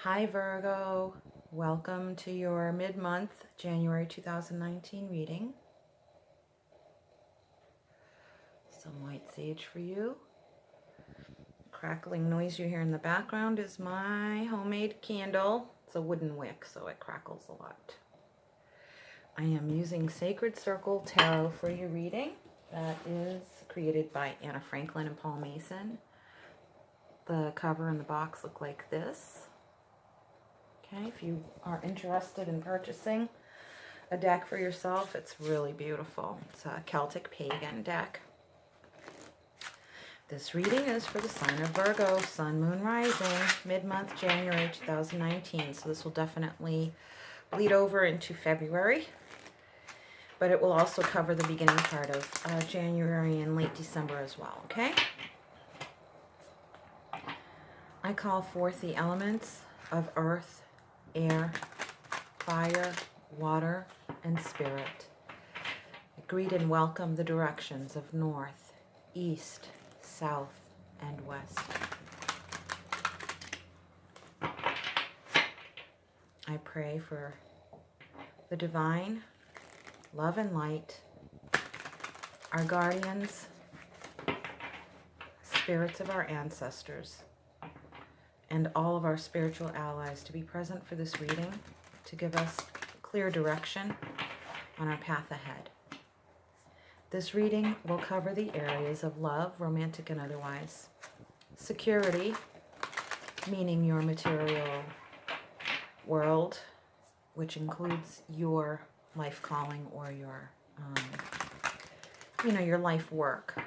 Hi Virgo, welcome to your mid-month January 2019 reading. Some white sage for you. Crackling noise you hear in the background is my homemade candle. It's a wooden wick, so it crackles a lot. I am using Sacred Circle Tarot for your reading. That is created by Anna Franklin and Paul Mason. The cover and the box look like this. Okay, if you are interested in purchasing a deck for yourself, it's really beautiful. It's a Celtic pagan deck. This reading is for the sign of Virgo, Sun, Moon, Rising, mid-month January 2019. So this will definitely bleed over into February, but it will also cover the beginning part of January and late December as well, okay? I call forth the elements of earth, air, fire, water, and spirit. I greet and welcome the directions of north, east, south, and west. I pray for the divine, love and light, our guardians, spirits of our ancestors, and all of our spiritual allies to be present for this reading, to give us clear direction on our path ahead. This reading will cover the areas of love, romantic and otherwise, security, meaning your material world, which includes your life calling or your, your life work,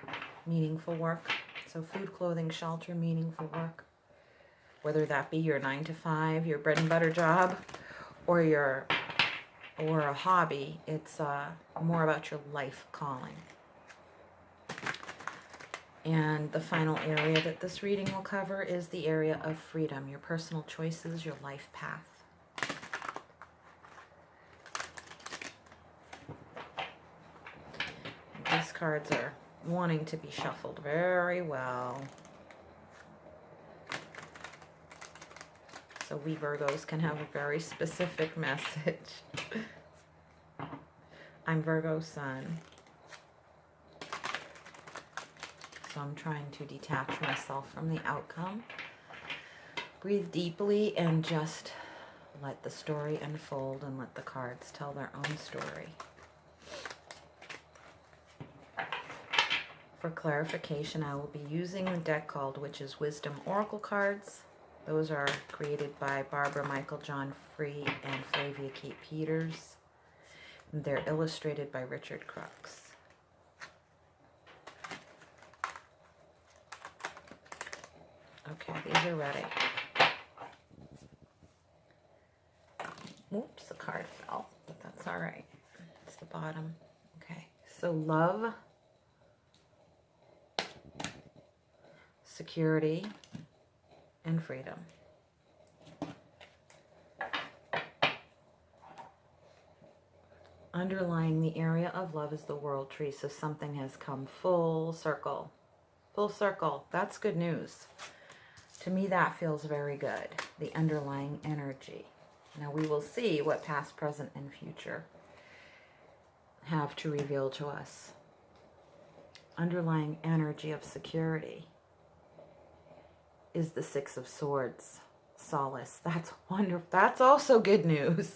meaningful work. So food, clothing, shelter, meaningful work. Whether that be your 9-to-5, your bread and butter job, or a hobby, it's more about your life calling. And the final area that this reading will cover is the area of freedom, your personal choices, your life path. These cards are wanting to be shuffled very well, so we Virgos can have a very specific message. I'm Virgo Sun, so I'm trying to detach myself from the outcome. Breathe deeply and just let the story unfold and let the cards tell their own story. For clarification, I will be using the deck called Witch's Wisdom Oracle cards. Those are created by Barbara Michael John Free and Flavia Kate Peters. And they're illustrated by Richard Crooks. Okay, these are ready. Oops, the card fell, but that's all right. It's the bottom. Okay, so love, security, and freedom. Underlying the area of love is the world tree, so something has come full circle. Full circle. That's good news. To me, that feels very good, the underlying energy. Now, we will see what past, present, and future have to reveal to us. Underlying energy of security is the Six of Swords, solace. That's wonderful. That's also good news.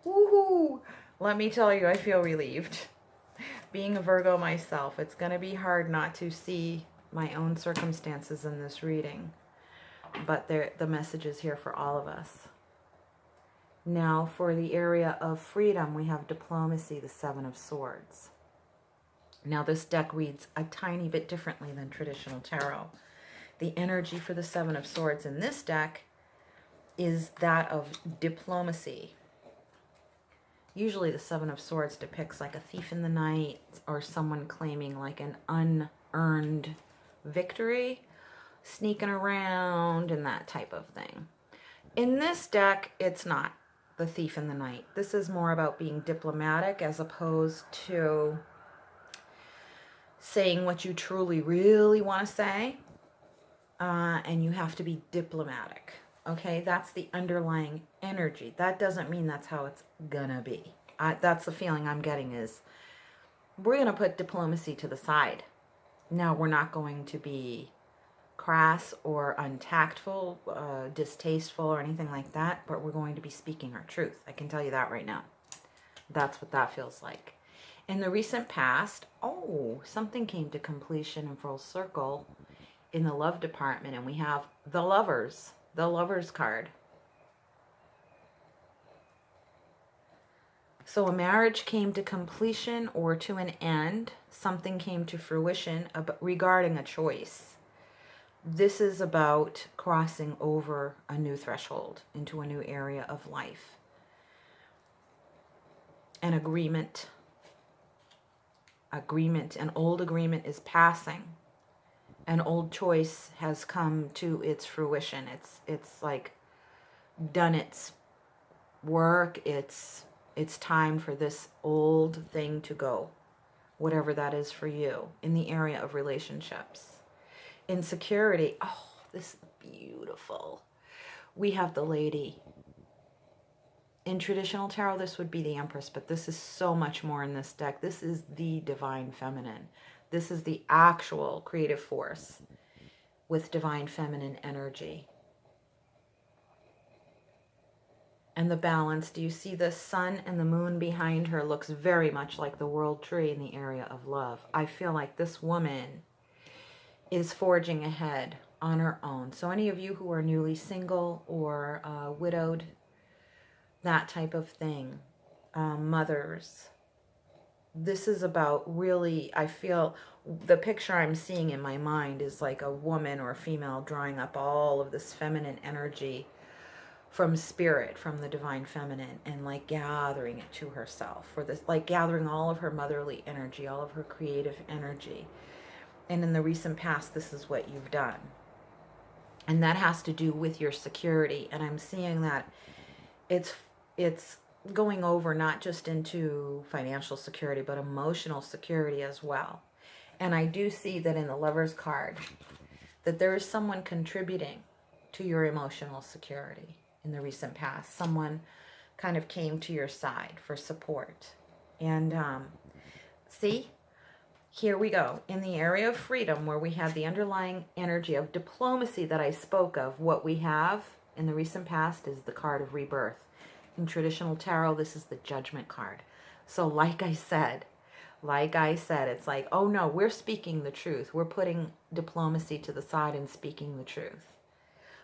Woohoo! Let me tell you, I feel relieved. Being a Virgo myself, it's going to be hard not to see my own circumstances in this reading, but the message is here for all of us. Now, for the area of freedom, we have diplomacy, the Seven of Swords. Now, this deck reads a tiny bit differently than traditional tarot. The energy for the Seven of Swords in this deck is that of diplomacy. Usually the Seven of Swords depicts like a thief in the night or someone claiming like an unearned victory, sneaking around and that type of thing. In this deck, it's not the thief in the night. This is more about being diplomatic as opposed to saying what you truly, really want to say. And you have to be diplomatic. Okay, that's the underlying energy. That doesn't mean that's how it's gonna be. That's the feeling I'm getting is we're gonna put diplomacy to the side. Now, we're not going to be crass or untactful, distasteful or anything like that, but we're going to be speaking our truth. I can tell you that right now. That's what that feels like. In the recent past, oh, something came to completion in full circle in the love department, and we have the Lovers card. So a marriage came to completion or to an end. Something came to fruition regarding a choice. This is about crossing over a new threshold into a new area of life. An agreement, an old agreement is passing. An old choice has come to its fruition. It's like done its work. It's time for this old thing to go, whatever that is for you, in the area of relationships. Insecurity, oh, this is beautiful. We have the Lady. In traditional tarot, this would be the Empress, but this is so much more in this deck. This is the Divine Feminine. This is the actual creative force with Divine Feminine energy. And the balance, do you see the sun and the moon behind her looks very much like the world tree in the area of love. I feel like this woman is forging ahead on her own. So any of you who are newly single or widowed, that type of thing, mothers, this is about really, I feel the picture I'm seeing in my mind is like a woman or a female drawing up all of this feminine energy from spirit, from the Divine Feminine, and like gathering it to herself, for this, like gathering all of her motherly energy, all of her creative energy. And in the recent past, this is what you've done. And that has to do with your security. And I'm seeing that it's going over not just into financial security, but emotional security as well. And I do see that in the Lover's card, that there is someone contributing to your emotional security in the recent past. Someone kind of came to your side for support. And see? Here we go. In the area of freedom, where we have the underlying energy of diplomacy that I spoke of, what we have in the recent past is the card of rebirth. In traditional tarot, this is the Judgment card. So like I said, it's like, oh no, we're speaking the truth. We're putting diplomacy to the side and speaking the truth.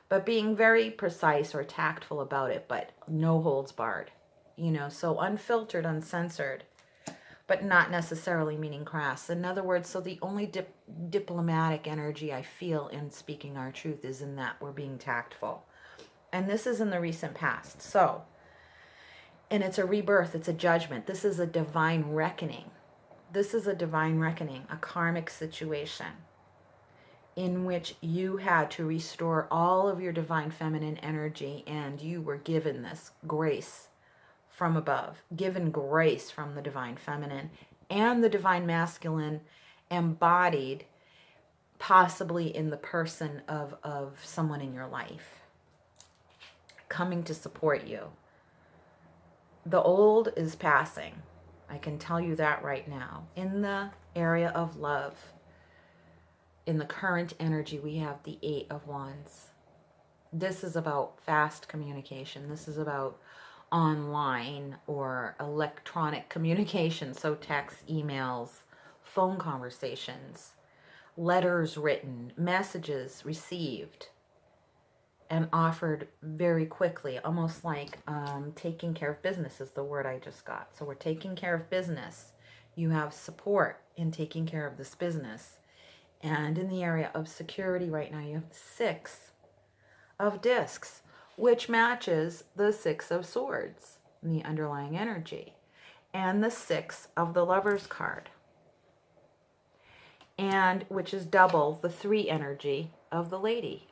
But being very precise or tactful about it, but no holds barred. You know, so unfiltered, uncensored, but not necessarily meaning crass. In other words, so the only diplomatic energy I feel in speaking our truth is in that we're being tactful. And this is in the recent past. So, and it's a rebirth, it's a judgment. This is a divine reckoning. This is a divine reckoning, a karmic situation in which you had to restore all of your Divine Feminine energy, and you were given this grace from above, given grace from the Divine Feminine and the Divine Masculine, embodied possibly in the person of someone in your life coming to support you. The old is passing. I can tell you that right now. In the area of love, in the current energy, we have the Eight of Wands. This is about fast communication. This is about online or electronic communication. So text, emails, phone conversations, letters written, messages received and offered very quickly, almost like taking care of business is the word I just got. So we're taking care of business. You have support in taking care of this business. And in the area of security right now, you have the Six of Discs, which matches the Six of Swords in the underlying energy, and the Six of the Lover's card, and which is double the 3 energy of the Lady.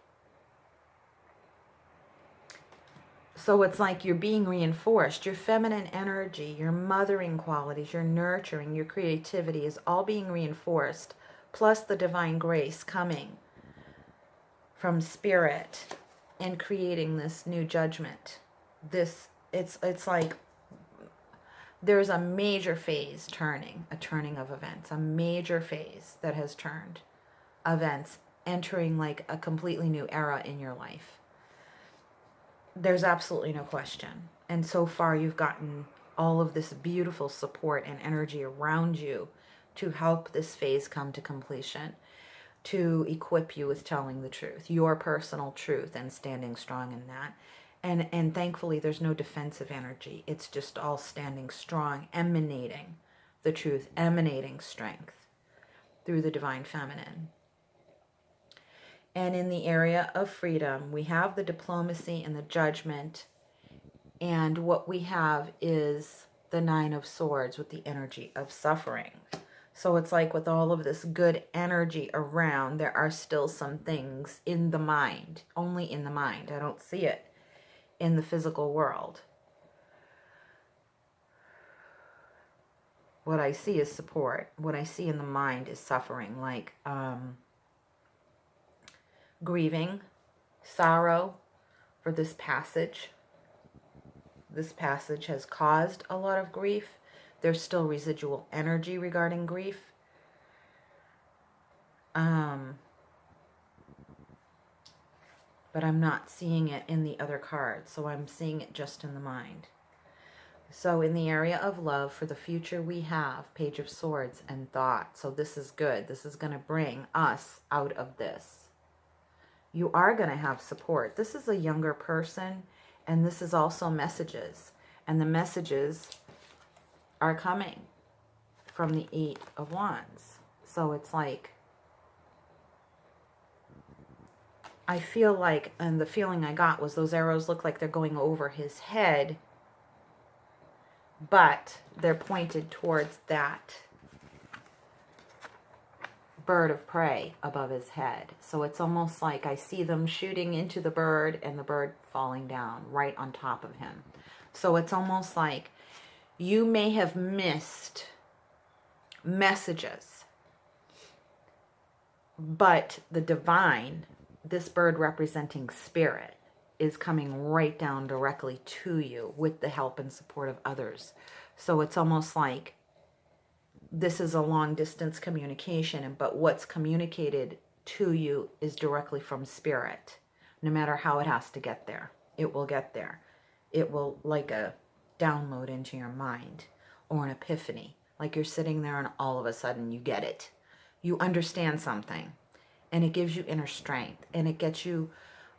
So it's like you're being reinforced. Your feminine energy, your mothering qualities, your nurturing, your creativity is all being reinforced, plus the divine grace coming from spirit and creating this new judgment. It's like there's a major phase turning, a turning of events, a major phase that has turned events, entering like a completely new era in your life. There's absolutely no question. And so far you've gotten all of this beautiful support and energy around you to help this phase come to completion, to equip you with telling the truth, your personal truth, and standing strong in that. And thankfully, there's no defensive energy. It's just all standing strong, emanating the truth, emanating strength through the divine feminine. And in the area of freedom, we have the diplomacy and the judgment. And what we have is the Nine of Swords with the energy of suffering. So it's like with all of this good energy around, there are still some things in the mind, only in the mind. I don't see it in the physical world. What I see is support. What I see in the mind is suffering, like grieving, sorrow for this passage. This passage has caused a lot of grief. There's still residual energy regarding grief. But I'm not seeing it in the other cards, so I'm seeing it just in the mind. So in the area of love, for the future we have Page of Swords and thought. So this is good. This is going to bring us out of this. You are going to have support. This is a younger person, and this is also messages. And the messages are coming from the Eight of Wands. So it's like, I feel like, and the feeling I got was those arrows look like they're going over his head, but they're pointed towards that bird of prey above his head. So it's almost like I see them shooting into the bird and the bird falling down right on top of him. So it's almost like you may have missed messages, but the divine, this bird representing spirit, is coming right down directly to you with the help and support of others. So it's almost like this is a long distance communication, but what's communicated to you is directly from spirit. No matter how it has to get there, it will get there. It will, like a download into your mind, or an epiphany, like you're sitting there and all of a sudden you get it. You understand something, and it gives you inner strength, and it gets you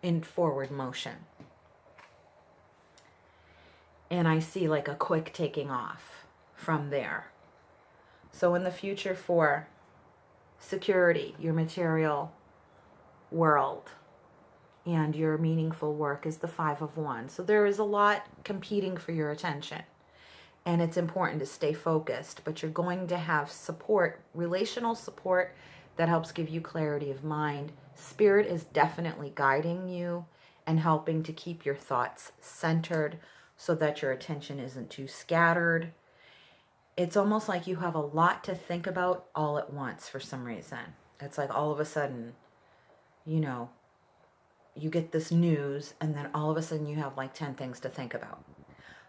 in forward motion. And I see like a quick taking off from there. So in the future, for security, your material world and your meaningful work is the Five of Wands. So there is a lot competing for your attention, and it's important to stay focused, but you're going to have support, relational support, that helps give you clarity of mind. Spirit is definitely guiding you and helping to keep your thoughts centered so that your attention isn't too scattered. It's almost like you have a lot to think about all at once for some reason. It's like all of a sudden, you know, you get this news, and then all of a sudden you have like 10 things to think about.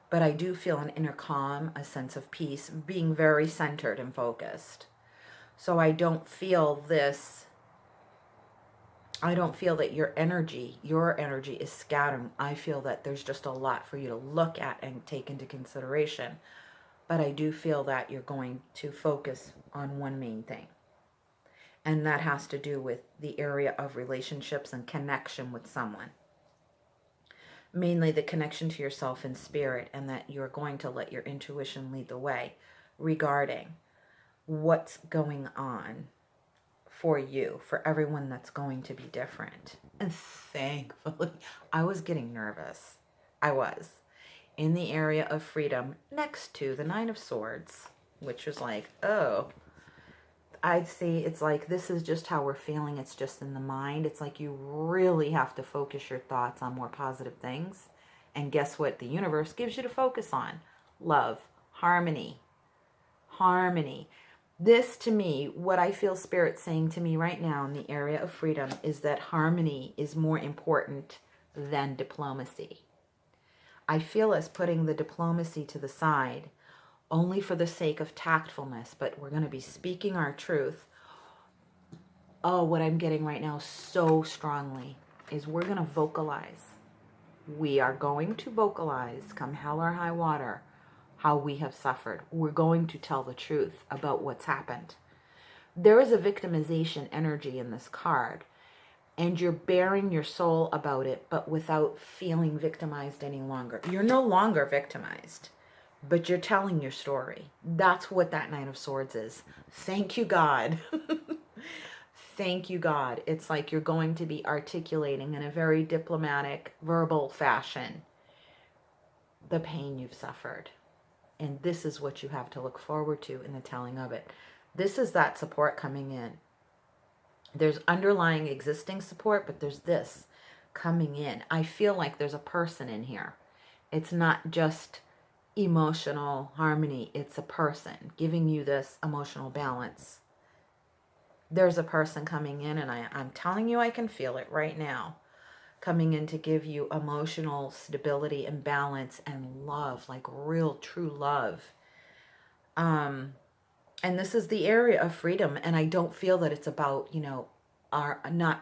But I do feel an inner calm, a sense of peace, being very centered and focused. So I don't feel this, I don't feel that your energy is scattering. I feel that there's just a lot for you to look at and take into consideration. But I do feel that you're going to focus on one main thing. And that has to do with the area of relationships and connection with someone. Mainly the connection to yourself and spirit, and that you're going to let your intuition lead the way regarding what's going on for you, for everyone that's going to be different. And thankfully, I was getting nervous. I was. In the area of freedom, next to the Nine of Swords, which was like, oh, I'd say it's like, this is just how we're feeling. It's just in the mind. It's like you really have to focus your thoughts on more positive things. And guess what? The universe gives you to focus on love, harmony, harmony. This, to me, what I feel Spirit saying to me right now in the area of freedom is that harmony is more important than diplomacy. I feel us putting the diplomacy to the side only for the sake of tactfulness, but we're going to be speaking our truth. Oh, what I'm getting right now so strongly is we're going to vocalize. We are going to vocalize, come hell or high water, how we have suffered. We're going to tell the truth about what's happened. There is a victimization energy in this card, and you're bearing your soul about it, but without feeling victimized any longer. You're no longer victimized, but you're telling your story. That's what that Knight of Swords is. Thank you, God. Thank you, God. It's like you're going to be articulating in a very diplomatic, verbal fashion the pain you've suffered. And this is what you have to look forward to in the telling of it. This is that support coming in. There's underlying existing support, but there's this coming in. I feel like there's a person in here. It's not just emotional harmony. It's a person giving you this emotional balance. There's a person coming in, and I'm telling you, I can feel it right now, coming in to give you emotional stability and balance and love, like real, true love. And this is the area of freedom, and I don't feel that it's about,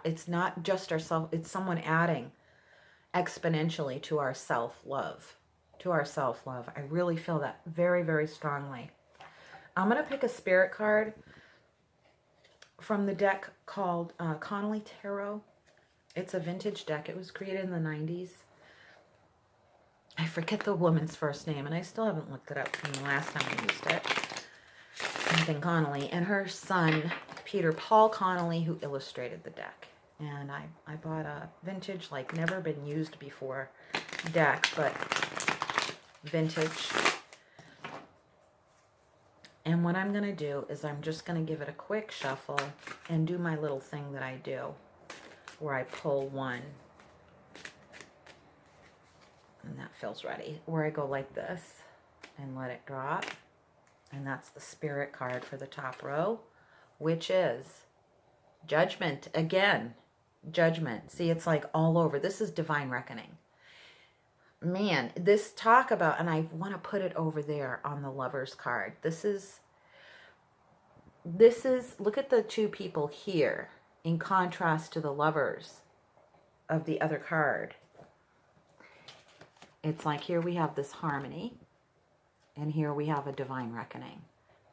it's not just ourselves, it's someone adding exponentially to our self-love, I really feel that very, very strongly. I'm going to pick a spirit card from the deck called Connolly Tarot. It's a vintage deck. It was created in the 90s. I forget the woman's first name, and I still haven't looked it up from the last time I used it. Nathan Connolly, and her son, Peter Paul Connolly, who illustrated the deck. And I bought a vintage, like never been used before deck, but vintage. And what I'm going to do is I'm just going to give it a quick shuffle and do my little thing that I do, where I pull one. And that feels ready. Where I go like this and let it drop. And that's the spirit card for the top row, which is Judgment. Again, Judgment. See, it's like all over. This is Divine Reckoning. Man, this talk about, and I want to put it over there on the Lover's card. This is, look at the two people here in contrast to the Lovers of the other card. It's like here we have this harmony, and here we have a divine reckoning.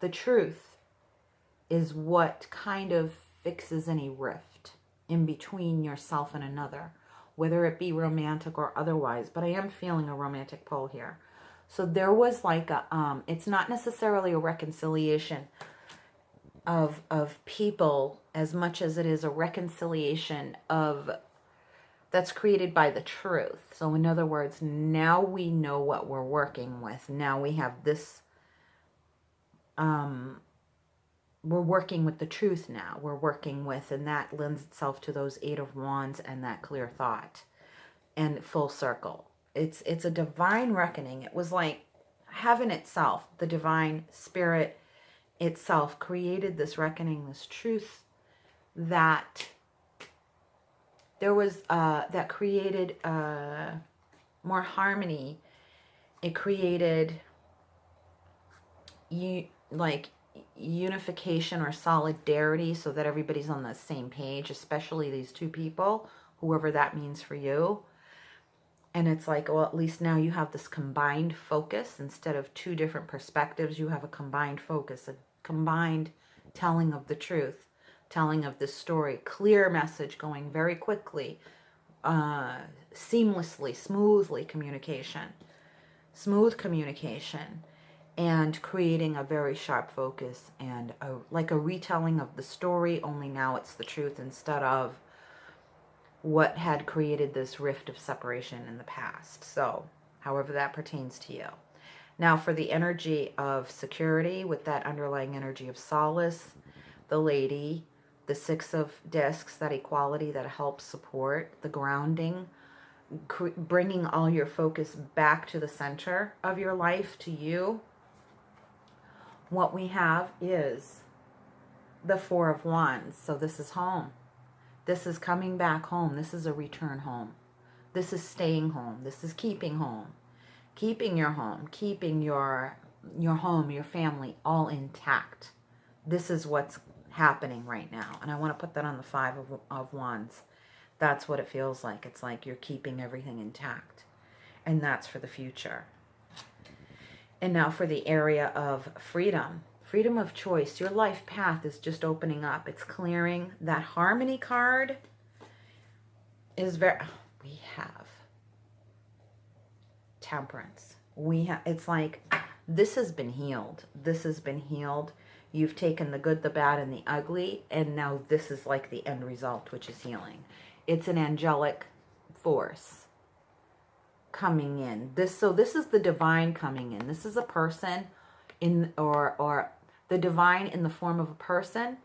The truth is what kind of fixes any rift in between yourself and another, whether it be romantic or otherwise, but I am feeling a romantic pull here. So there was like a, it's not necessarily a reconciliation of people as much as it is a reconciliation of, that's created by the truth. So in other words, now we know what we're working with. Now we have this, we're working with the truth now. We're working with, and that lends itself to those 8 of Wands and that clear thought and full circle. It's a divine reckoning. It was like heaven itself, the divine spirit itself created this reckoning, this truth that there was, that created more harmony. It created unification or solidarity so that everybody's on the same page, especially these two people, whoever that means for you. And it's like, well, at least now you have this combined focus. Instead of two different perspectives, you have a combined focus, a combined telling of the truth, telling of this story, clear message going very quickly, seamlessly, smoothly communication, smooth communication, and creating a very sharp focus and like a retelling of the story, only now it's the truth instead of what had created this rift of separation in the past. So, however that pertains to you. Now, for the energy of security, with that underlying energy of solace, the Lady, the 6 of Discs, that equality that helps support, the grounding, bringing all your focus back to the center of your life, to you. What we have is the 4 of Wands. So this is home. This is coming back home. This is a return home. This is staying home. This is keeping home. Keeping your home. Keeping your home, your family all intact. This is what's happening right now. And I want to put that on the Five of Wands. That's what it feels like. It's like you're keeping everything intact. And that's for the future. And now for the area of freedom. Freedom of choice. Your life path is just opening up. It's clearing. That harmony card is very... We have Temperance. It's like this has been healed. This has been healed. You've taken the good, the bad, and the ugly, and now this is like the end result, which is healing. It's an angelic force coming in. So this is the divine coming in. This is a person in or the divine in the form of a person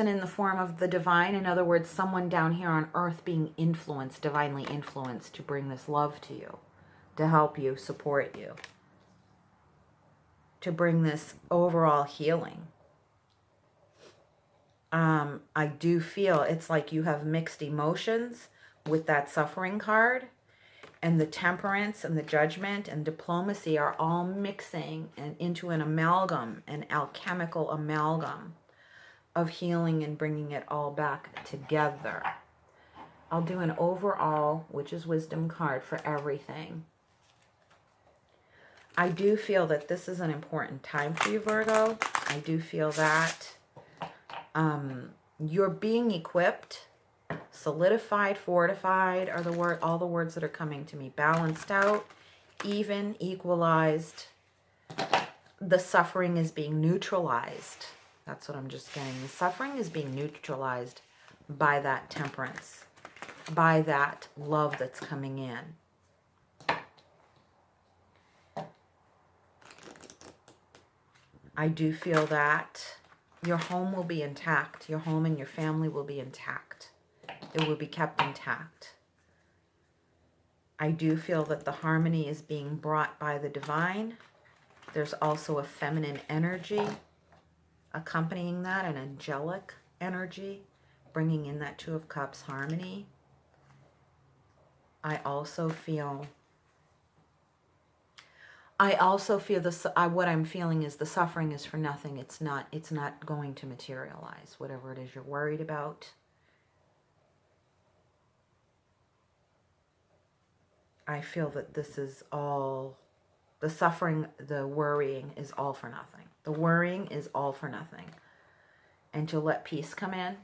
in the form of the divine. In other words, someone down here on earth being influenced, divinely influenced to bring this love to you, to help you, support you, to bring this overall healing. I do feel it's like you have mixed emotions with that Suffering card, and the Temperance and the Judgment and Diplomacy are all mixing and into an amalgam, an alchemical amalgam of healing and bringing it all back together. I'll do an overall, which is Wisdom card for everything. I do feel that this is an important time for you, Virgo. I do feel that you're being equipped, solidified, fortified are the all the words that are coming to me. Balanced out, even, equalized. The suffering is being neutralized. That's what I'm just getting. The suffering is being neutralized by that Temperance, by that love that's coming in. I do feel that your home will be intact. Your home and your family will be intact. It will be kept intact. I do feel that the harmony is being brought by the divine. There's also a feminine energy accompanying that, an angelic energy, bringing in that Two of Cups harmony. I also feel what I'm feeling is the suffering is for nothing. It's not going to materialize, whatever it is you're worried about. I feel that this is all, the suffering, the worrying is all for nothing. The worrying is all for nothing. And to let peace come in.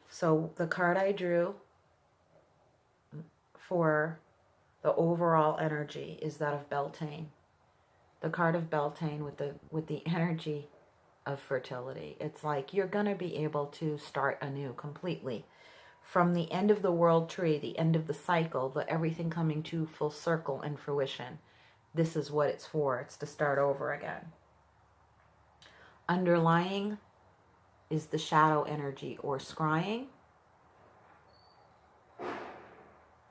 So the card I drew for the overall energy is that of Beltane. The card of Beltane with the energy of fertility. It's like you're going to be able to start anew completely. From the end of the world tree, the end of the cycle, the everything coming to full circle and fruition. This is what it's for. It's to start over again. Underlying is the shadow energy or scrying.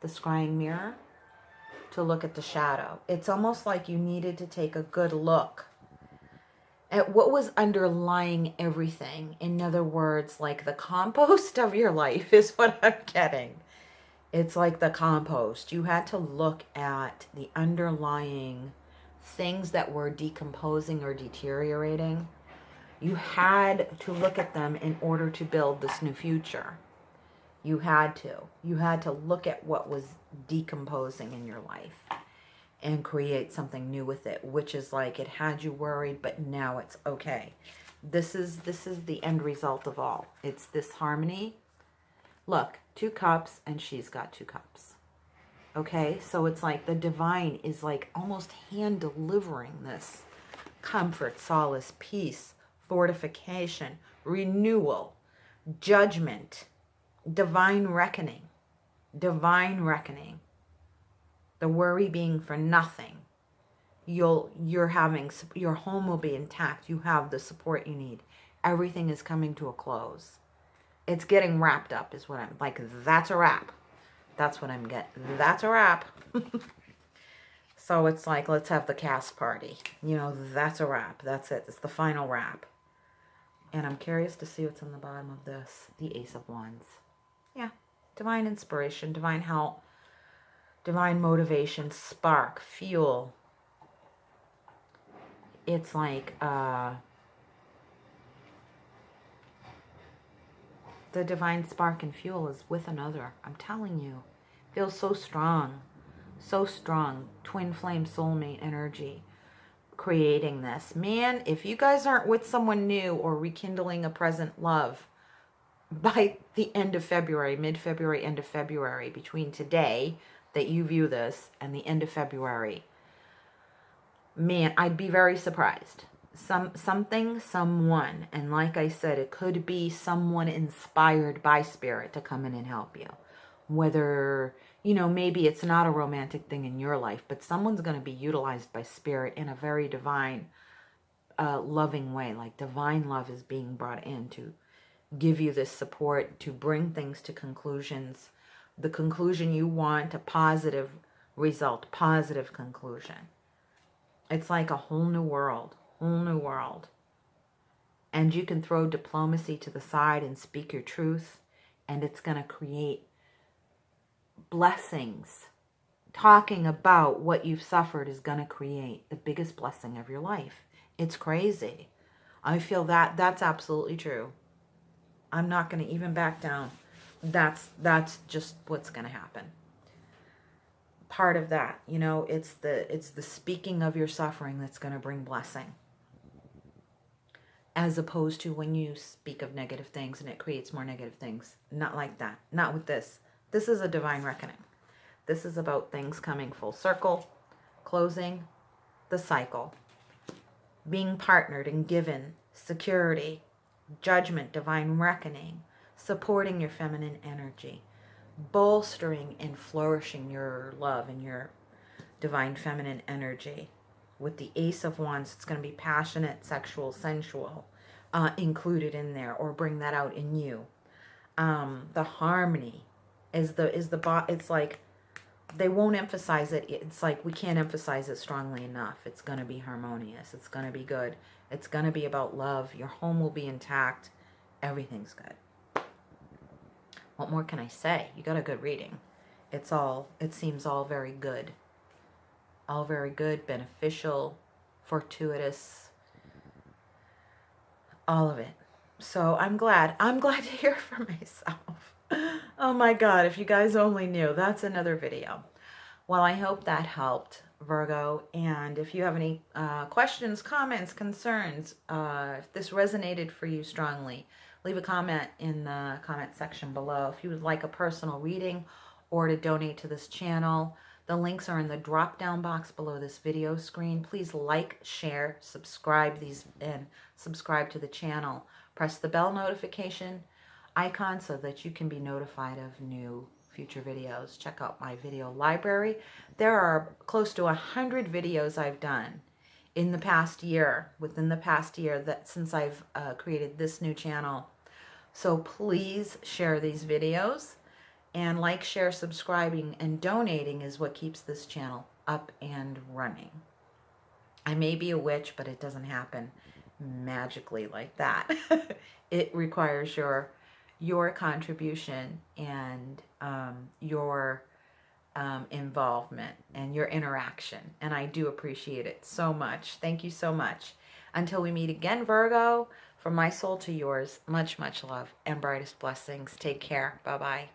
The scrying mirror. To look at the shadow. It's almost like you needed to take a good look at what was underlying everything. In other words, like the compost of your life is what I'm getting. It's like the compost. You had to look at the underlying things that were decomposing or deteriorating. You had to look at them in order to build this new future. You had to. You had to look at what was decomposing in your life and create something new with it, which is like it had you worried, but now it's okay. This is the end result of all. It's this harmony. Look, 2 cups and she's got 2 cups. Okay, so it's like the divine is like almost hand delivering this comfort, solace, peace, fortification, renewal, judgment, divine reckoning, divine reckoning. The worry being for nothing. Your home will be intact. You have the support you need. Everything is coming to a close. It's getting wrapped up is what I'm like. That's a wrap. That's what I'm getting. That's a wrap. So it's like, let's have the cast party. You know, that's a wrap. That's it. It's the final wrap. And I'm curious to see what's on the bottom of this. The Ace of Wands. Yeah. Divine inspiration, divine help, divine motivation, spark, fuel. It's like the divine spark and fuel is with another. I'm telling you. Feels so strong. So strong. Twin flame soulmate energy. Creating this. Man, if you guys aren't with someone new or rekindling a present love by the end of February, mid-February, end of February, between today that you view this and the end of February, man, I'd be very surprised. Someone, and like I said, it could be someone inspired by spirit to come in and help you. Whether, maybe it's not a romantic thing in your life, but someone's going to be utilized by spirit in a very divine, loving way. Like divine love is being brought in to give you this support, to bring things to conclusions. The conclusion you want, a positive result, positive conclusion. It's like a whole new world, And you can throw diplomacy to the side and speak your truth, and it's going to create blessings. Talking about what you've suffered is going to create the biggest blessing of your life. It's crazy. I feel that that's absolutely true. I'm not going to even back down. That's just what's going to happen. Part of that, it's the speaking of your suffering that's going to bring blessing. As opposed to when you speak of negative things and it creates more negative things. Not like that. Not with this. This is a divine reckoning. This is about things coming full circle, closing the cycle, being partnered and given security, judgment, divine reckoning, supporting your feminine energy, bolstering and flourishing your love and your divine feminine energy. With the Ace of Wands, it's going to be passionate, sexual, sensual, included in there, or bring that out in you. The harmony it's like they won't emphasize it. It's like we can't emphasize it strongly enough. It's going to be harmonious. It's going to be good. It's going to be about love. Your home will be intact. Everything's good. What more can I say? You got a good reading. It seems all very good. All very good, beneficial, fortuitous, all of it. So I'm glad to hear for myself. Oh my God, if you guys only knew, that's another video. Well, I hope that helped, Virgo. And if you have any questions, comments, concerns, if this resonated for you strongly, leave a comment in the comment section below. If you would like a personal reading or to donate to this channel, the links are in the drop-down box below this video screen. Please like, share, subscribe to the channel. Press the bell notification icon so that you can be notified of new future videos. Check out my video library. There are close to 100 videos I've done in the past year, within the past year, that since I've created this new channel. So please share these videos. And like, share, subscribing, and donating is what keeps this channel up and running. I may be a witch, but it doesn't happen magically like that. It requires your contribution and your involvement and your interaction. And I do appreciate it so much. Thank you so much. Until we meet again, Virgo, from my soul to yours, much, much love and brightest blessings. Take care. Bye-bye.